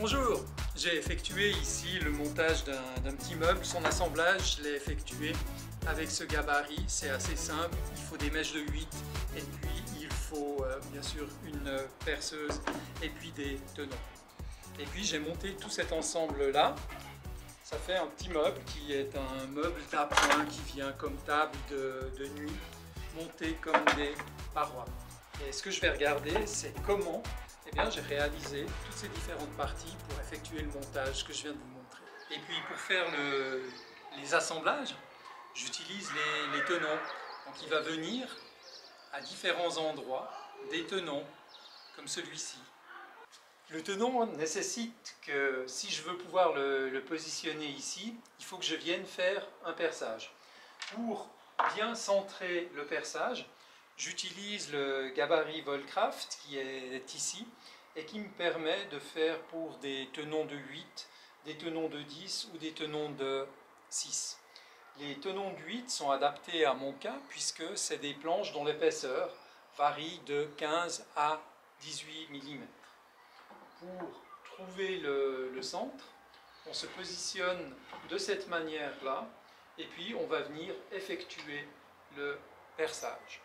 Bonjour, j'ai effectué ici le montage d'un petit meuble. Son assemblage, je l'ai effectué avec ce gabarit. C'est assez simple, il faut des mèches de 8 et puis il faut bien sûr une perceuse et puis des tenons. Et puis j'ai monté tout cet ensemble là. Ça fait un petit meuble qui est un meuble d'appoint qui vient comme table de nuit, monté comme des parois. Et ce que je vais regarder, c'est comment j'ai réalisé toutes ces différentes parties pour effectuer le montage que je viens de vous montrer. Et puis pour faire les assemblages, j'utilise les tenons. Donc il va venir à différents endroits des tenons comme celui-ci. Le tenon nécessite que si je veux pouvoir le positionner ici, il faut que je vienne faire un perçage. Pour bien centrer le perçage, j'utilise le gabarit Volcraft qui est ici et qui me permet de faire pour des tenons de 8, des tenons de 10 ou des tenons de 6. Les tenons de 8 sont adaptés à mon cas puisque c'est des planches dont l'épaisseur varie de 15 à 18 mm. Pour trouver le centre, on se positionne de cette manière-là et puis on va venir effectuer le perçage.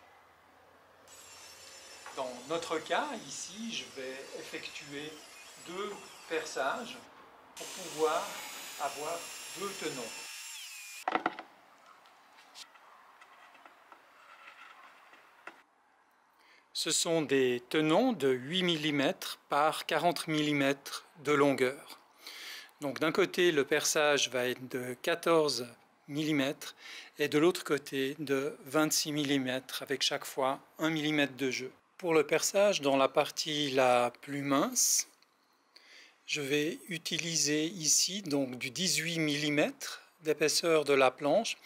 Dans notre cas, ici, je vais effectuer 2 perçages pour pouvoir avoir 2 tenons. Ce sont des tenons de 8 mm par 40 mm de longueur. Donc d'un côté, le perçage va être de 14 mm et de l'autre côté de 26 mm avec chaque fois 1 mm de jeu. Pour le perçage, dans la partie la plus mince, je vais utiliser ici donc du 18 mm d'épaisseur de la planche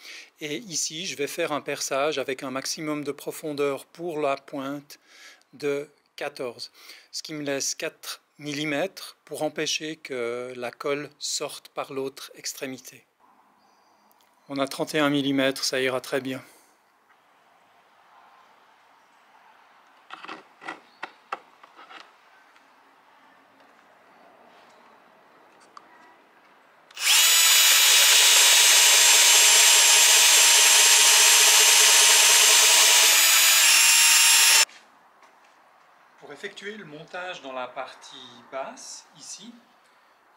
et ici je vais faire un perçage avec un maximum de profondeur pour la pointe de 14, ce qui me laisse 4 mm pour empêcher que la colle sorte par l'autre extrémité. On a 31 mm, ça ira très bien. Pour effectuer le montage dans la partie basse, ici,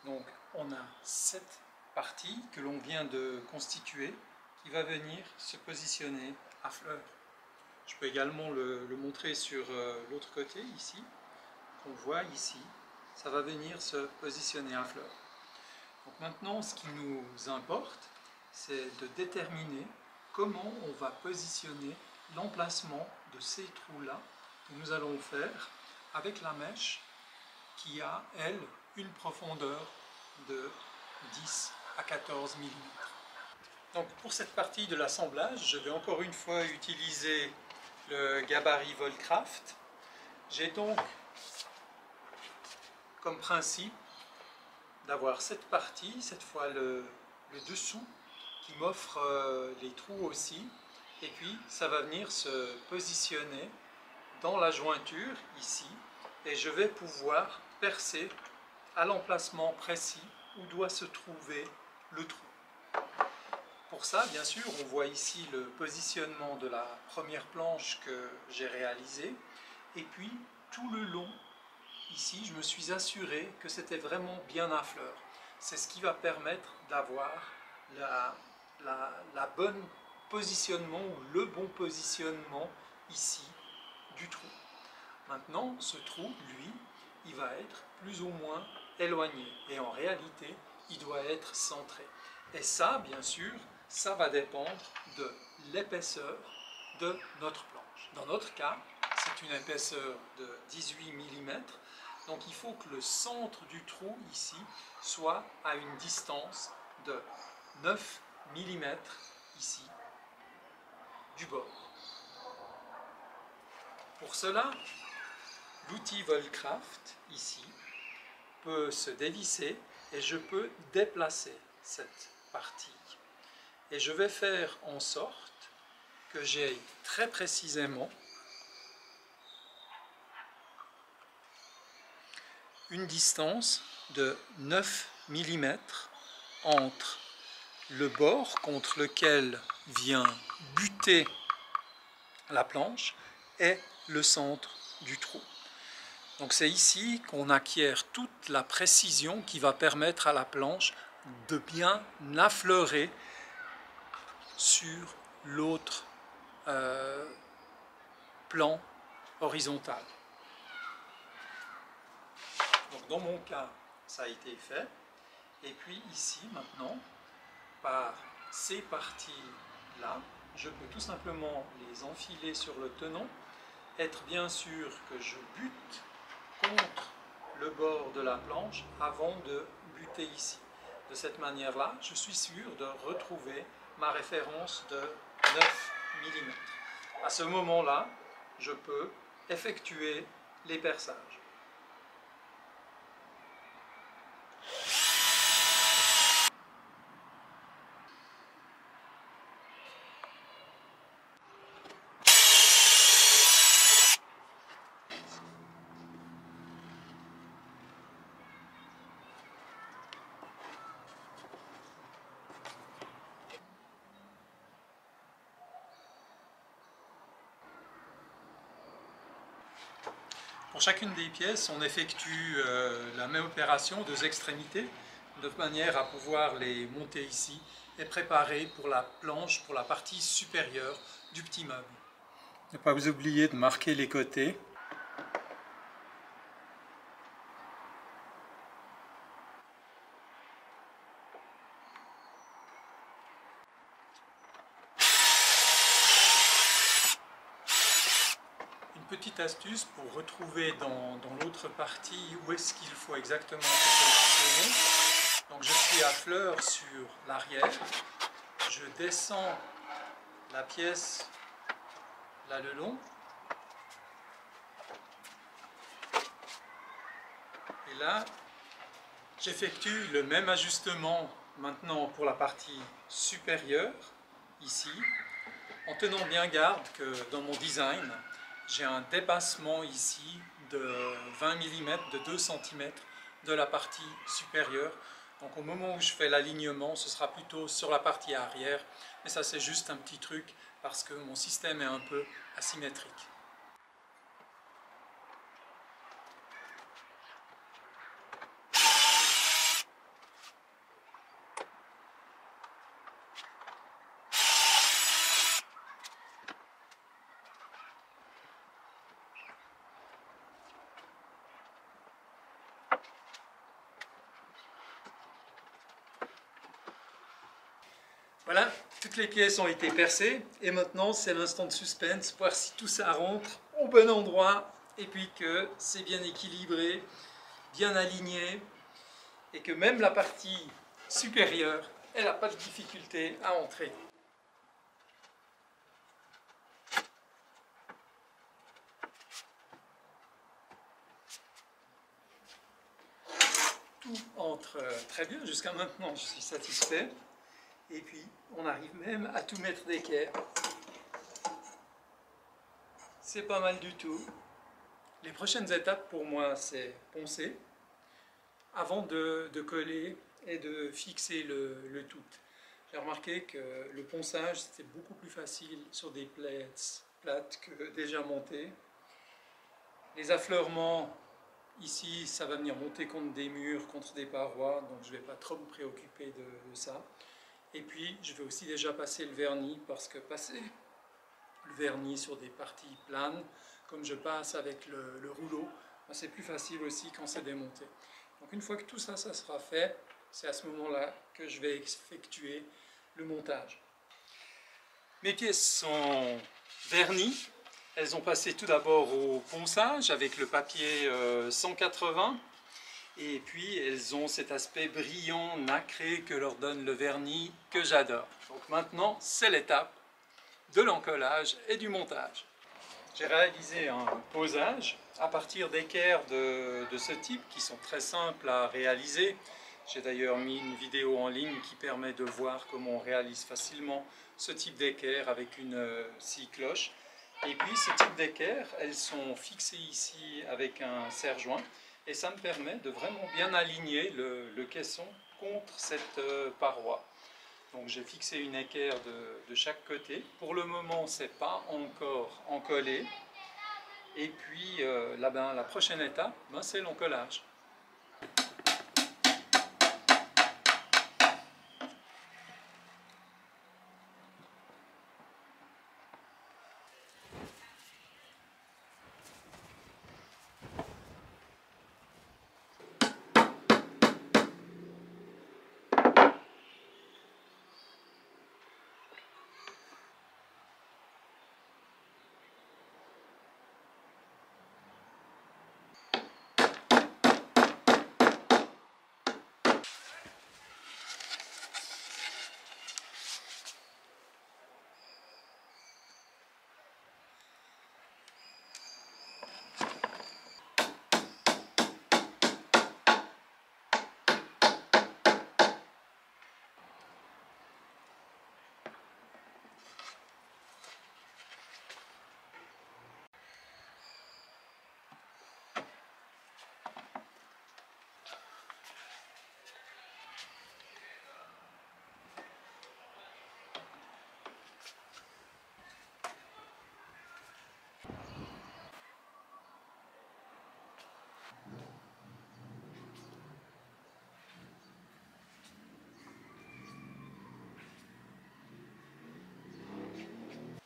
donc on a cette partie que l'on vient de constituer qui va venir se positionner à fleur. Je peux également le montrer sur l'autre côté, ici, qu'on voit ici, ça va venir se positionner à fleur. Donc maintenant, ce qui nous importe, c'est de déterminer comment on va positionner l'emplacement de ces trous-là que nous allons faire avec la mèche qui a, elle, une profondeur de 10 à 14 mm. Donc pour cette partie de l'assemblage, je vais encore une fois utiliser le gabarit Volcraft. J'ai donc comme principe d'avoir cette partie, cette fois le dessous, qui m'offre les trous aussi, et puis ça va venir se positionner dans la jointure ici, et je vais pouvoir percer à l'emplacement précis où doit se trouver le trou. Pour ça, bien sûr, on voit ici le positionnement de la première planche que j'ai réalisée, et puis tout le long, ici, je me suis assuré que c'était vraiment bien à fleur. C'est ce qui va permettre d'avoir la bonne positionnement ou le bon positionnement ici du trou. Maintenant, ce trou, lui, il va être plus ou moins éloigné et en réalité, il doit être centré. Et ça, bien sûr, ça va dépendre de l'épaisseur de notre planche. Dans notre cas, c'est une épaisseur de 18 mm, donc il faut que le centre du trou ici soit à une distance de 9 mm ici du bord. Pour cela, l'outil Volcraft ici peut se dévisser et je peux déplacer cette partie. Et je vais faire en sorte que j'ai très précisément une distance de 9 mm entre le bord contre lequel vient buter la planche et le centre du trou. Donc c'est ici qu'on acquiert toute la précision qui va permettre à la planche de bien affleurer sur l'autre plan horizontal. Donc dans mon cas, ça a été fait. Et puis ici, maintenant, par ces parties-là, je peux tout simplement les enfiler sur le tenon, être bien sûr que je bute contre le bord de la planche avant de buter ici. De cette manière-là, je suis sûr de retrouver ma référence de 9 mm. À ce moment-là, je peux effectuer les perçages. Pour chacune des pièces, on effectue la même opération, 2 extrémités, de manière à pouvoir les monter ici et préparer pour la planche, pour la partie supérieure du petit meuble. Ne pas vous oublier de marquer les côtés. Petite astuce pour retrouver dans l'autre partie où est-ce qu'il faut exactement se positionner. Donc je suis à fleur sur l'arrière, je descends la pièce là le long, et là j'effectue le même ajustement maintenant pour la partie supérieure, ici, en tenant bien garde que dans mon design, j'ai un dépassement ici de 20 mm, de 2 cm de la partie supérieure. Donc au moment où je fais l'alignement, ce sera plutôt sur la partie arrière. Mais ça c'est juste un petit truc parce que mon système est un peu asymétrique. Voilà, toutes les pièces ont été percées et maintenant c'est l'instant de suspense, voir si tout ça rentre au bon endroit et puis que c'est bien équilibré, bien aligné et que même la partie supérieure, elle n'a pas de difficulté à entrer. Tout entre très bien, jusqu'à maintenant je suis satisfait. Et puis, on arrive même à tout mettre d'équerre. C'est pas mal du tout. Les prochaines étapes pour moi, c'est poncer avant de coller et de fixer le tout. J'ai remarqué que le ponçage, c'était beaucoup plus facile sur des plates que déjà montées. Les affleurements, ici, ça va venir monter contre des murs, contre des parois, donc je ne vais pas trop me préoccuper de ça. Et puis, je vais aussi déjà passer le vernis, parce que passer le vernis sur des parties planes, comme je passe avec le rouleau, c'est plus facile aussi quand c'est démonté. Donc une fois que tout ça, ça sera fait, c'est à ce moment-là que je vais effectuer le montage. Mes pièces sont vernies. Elles ont passé tout d'abord au ponçage avec le papier 180. Et puis elles ont cet aspect brillant, nacré que leur donne le vernis que j'adore. Donc maintenant, c'est l'étape de l'encollage et du montage. J'ai réalisé un posage à partir d'équerres de ce type qui sont très simples à réaliser. J'ai d'ailleurs mis une vidéo en ligne qui permet de voir comment on réalise facilement ce type d'équerre avec une scie cloche. Et puis ce type d'équerre, elles sont fixées ici avec un serre-joint. et ça me permet de vraiment bien aligner le caisson contre cette paroi. Donc j'ai fixé une équerre de chaque côté. Pour le moment, c'est pas encore encollé. Et puis là, la prochaine étape, c'est l'encollage.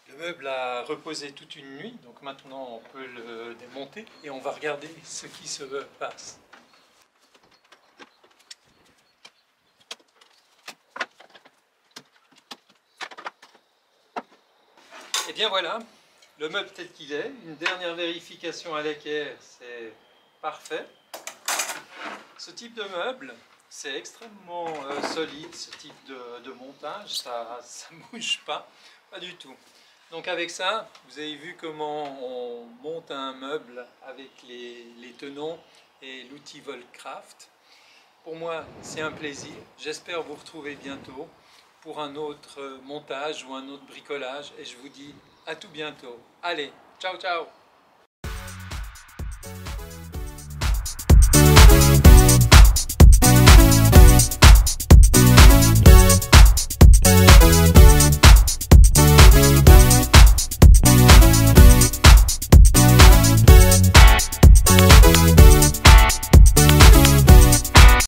Le meuble a reposé toute une nuit, donc maintenant on peut le démonter et on va regarder ce qui se passe. Et bien voilà, le meuble tel qu'il est. Une dernière vérification à l'équerre, c'est parfait. Ce type de meuble, c'est extrêmement solide, ce type de montage, ça ne bouge pas du tout. Donc avec ça, vous avez vu comment on monte un meuble avec les tenons et l'outil Volcraft. Pour moi, c'est un plaisir. J'espère vous retrouver bientôt pour un autre montage ou un autre bricolage. Et je vous dis à tout bientôt. Allez, ciao ciao!